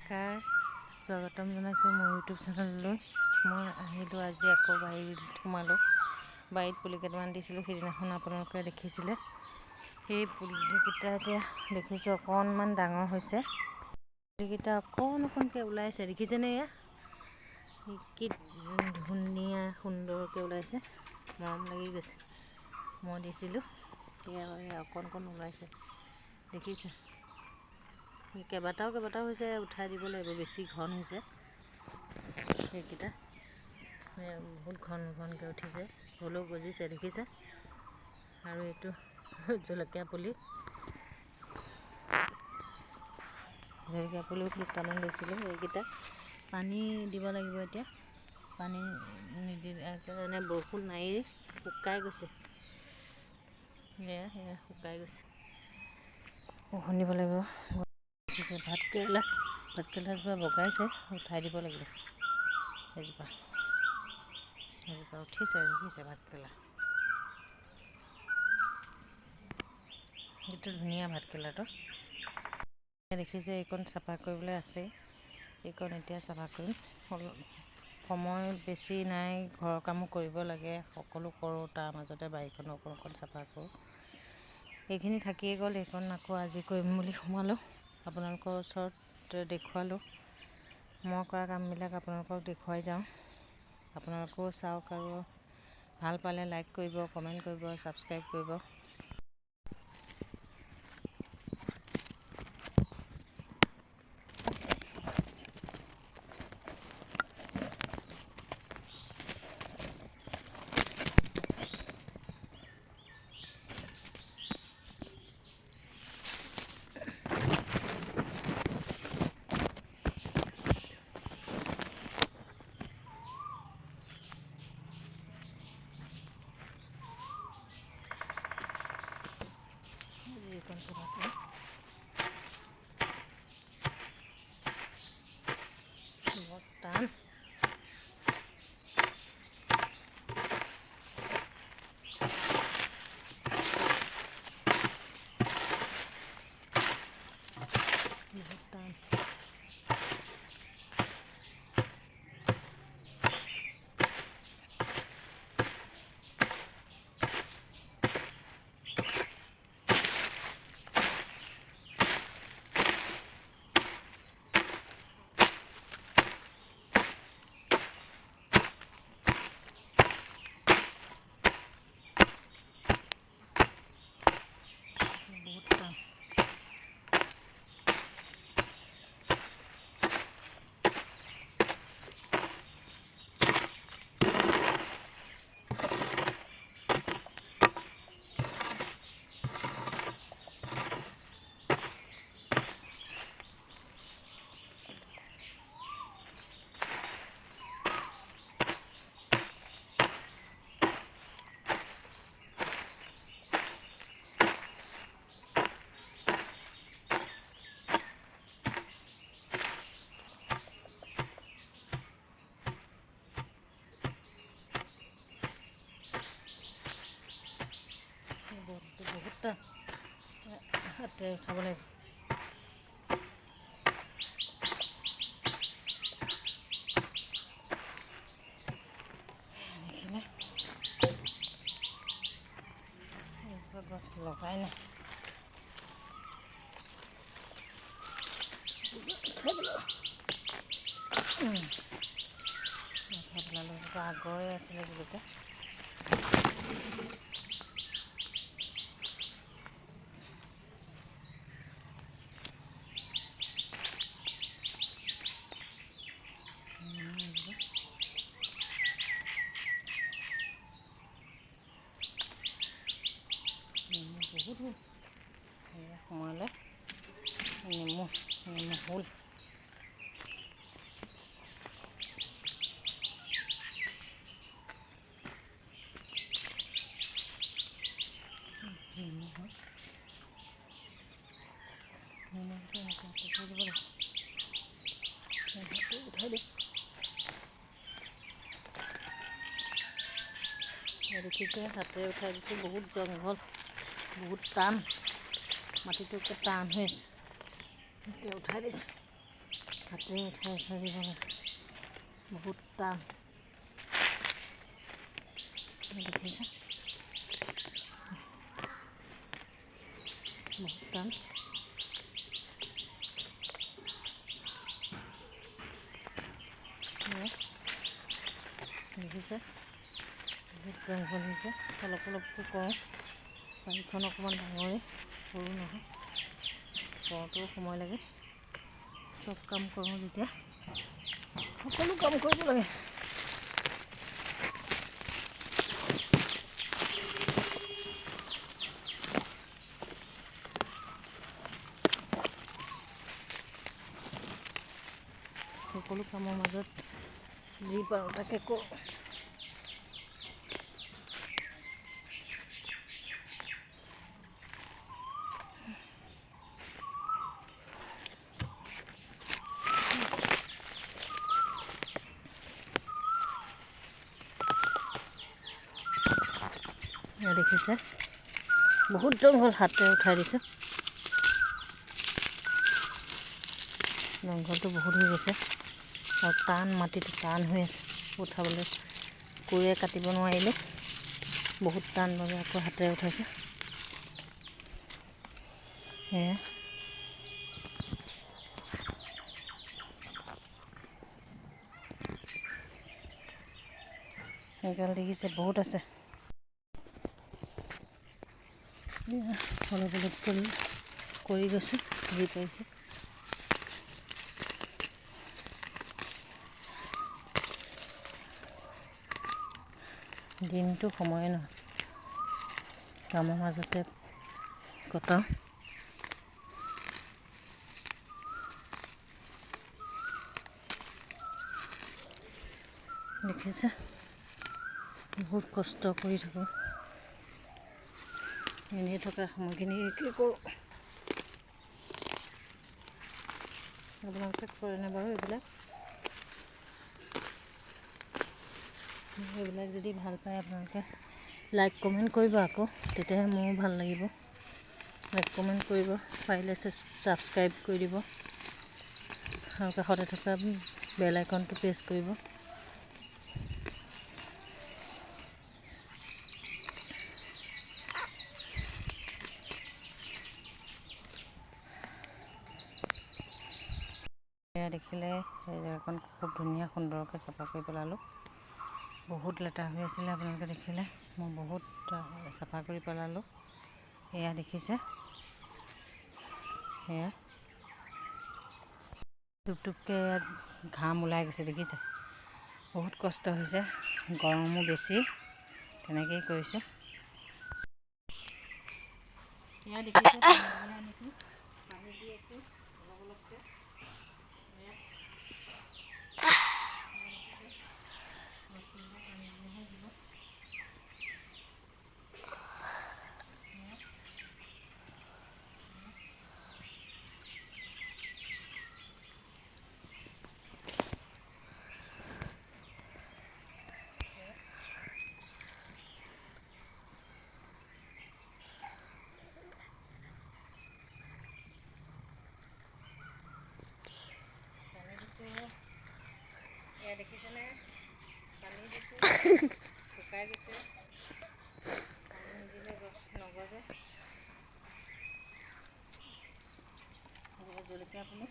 নমস্কাৰ, স্বাগতম জনাইছোঁ মোৰ ইউটিউব চেনেললৈ। মই আহিলোঁ আজি আকৌ বাৰীত সোমালোঁ। বাৰীত পুলি কেইটামান দিছিলোঁ, সেইদিনাখন আপোনালোকে দেখিছিলে। সেই পুলিকেইটা এতিয়া দেখিছোঁ অকণমান ডাঙৰ হৈছে। পুলিকেইটা অকণকৈ ওলাইছে, দেখিছেনে? এয়া কি ধুনীয়া সুন্দৰকৈ ওলাইছে, মৰম লাগি গৈছে। মই দিছিলোঁ, সেয়া অকণ ওলাইছে, দেখিছে? কেইবাটাও হৈছে, উঠাই দিব লাগিব, বেছি ঘন হৈছে সেইকেইটা, বহুত ঘনকৈ উঠিছে, হ'লেও গজিছে, দেখিছে? আৰু এইটো জলকীয়া পুলিও দুটামান লৈছিলোঁ। এইকেইটা পানী দিব লাগিব এতিয়া, পানী নিদিলে কাৰণে বৰষুণ নাই, শুকাই গৈছে। সেয়া শুকাই গৈছে, বৰষুণ দিব লাগিব। দেখিছে ভাতকেৰেলাজোপা বগাইছে, উঠাই দিব লাগিব। এজোপা উঠিছে, দেখিছে? ভাতকেৰেলা এইটো ধুনীয়া ভাতকেৰেলাটো, দেখিছে? এইকণ চাফা কৰিবলৈ আছেই, এইকণ এতিয়া চাফা কৰিম। সময় বেছি নাই, ঘৰৰ কামো কৰিব লাগে, সকলো কৰোঁ, তাৰ মাজতে বাৰীখন অকণ চাফা কৰোঁ। এইখিনি থাকিয়ে গ'ল, এইকণ আকৌ আজি কৰিম বুলি সোমালোঁ। আপোনালোকৰ ওচৰত দেখুৱালোঁ, মই কৰা কামবিলাক আপোনালোকক দেখুৱাই যাওঁ। আপোনালোকেও চাওক, আৰু ভাল পালে লাইক কৰিব, কমেণ্ট কৰিব, ছাবস্ক্ৰাইব কৰিব। এইকণ চাফা কৰিম, বৰ টান। বহুত টান। বহুত টান। বহুত টান, হাতে উঠাব লাগিব। দেখিলে? গছ লগাই নাই, আগৰে আছিলে জলকীয়া। বহুত হ'ল, সোমালে নেমু হ'ল। উঠাই দিওঁ। দেখিছে? হাতে উঠাই দিছোঁ। বহুত জংঘল, বহুত টান, মাটিটো টান হৈ আছে, এতিয়া উঠাই দিছোঁ। হাতেৰে উঠাই উঠাই দিব লাগে, বহুত টান। দেখিছে বহুত টান। দেখিছে বহুত জংঘল হৈছে। অলপ অলপকৈ কৰোঁ, বাৰীখন অকণমান ডাঙৰে, সৰু নহয়। কৰোঁতেও সময় লাগে। চব কাম কৰোঁ যেতিয়া সকলো কাম কৰিব লাগে। সকলো কামৰ মাজত যি পাৰোঁ তাকে কৰোঁ। দেখিছে বহুত জংঘল, হাতেৰে উঠাই দিছে। জংঘলটো বহুত হৈ গৈছে আৰু টান, মাটিটো টান হৈ আছে। উঠাবলৈ কোৰে কাটিব নোৱাৰিলে, বহুত টান বাবে আকৌ হাতেৰে উঠাইছে। সেয়া জংঘল দেখিছে বহুত আছে। অলপ অলপ কৰি গৈছোঁ, যি পাৰিছোঁ। দিনটো সময়ে নহয়, কামৰ মাজতে কটাওঁ। দেখিছে বহুত কষ্ট কৰি থাকোঁ। এনেই থকা সময়খিনি কি কৰোঁ। আপোনালোকে কৰেনে বাৰু এইবিলাক যদি ভাল পায় আপোনালোকে লাইক কমেণ্ট কৰিব আকৌ, তেতিয়াহে মোৰো ভাল লাগিব। লাইক কমেণ্ট কৰিব, পাৰিলে ছাবস্ক্ৰাইব কৰি দিব আৰু কাষতে থকা বেল আইকনটো প্ৰেছ কৰিব। এয়া দেখিলে এই জেগাখন খুব ধুনীয়া সুন্দৰকৈ চাফা কৰি পেলালোঁ। বহুত লেতেৰা হৈ আছিলে, আপোনালোকে দেখিলে মই বহুত চাফা কৰি পেলালোঁ। এয়া দেখিছে, সেয়া টুপ টুপকৈ ঘাম ওলাই গৈছে। দেখিছে বহুত কষ্ট হৈছে, গৰমো বেছি, তেনেকেই কৰিছোঁ। এয়া দেখিছে পানী দি আছোঁ অলপ অলপকৈ। এয়া দেখিছেনে, পানী দিছোঁ, শুকাই গৈছে। পানী নিদিলে গছ নগজে। জলকীয়া পুলি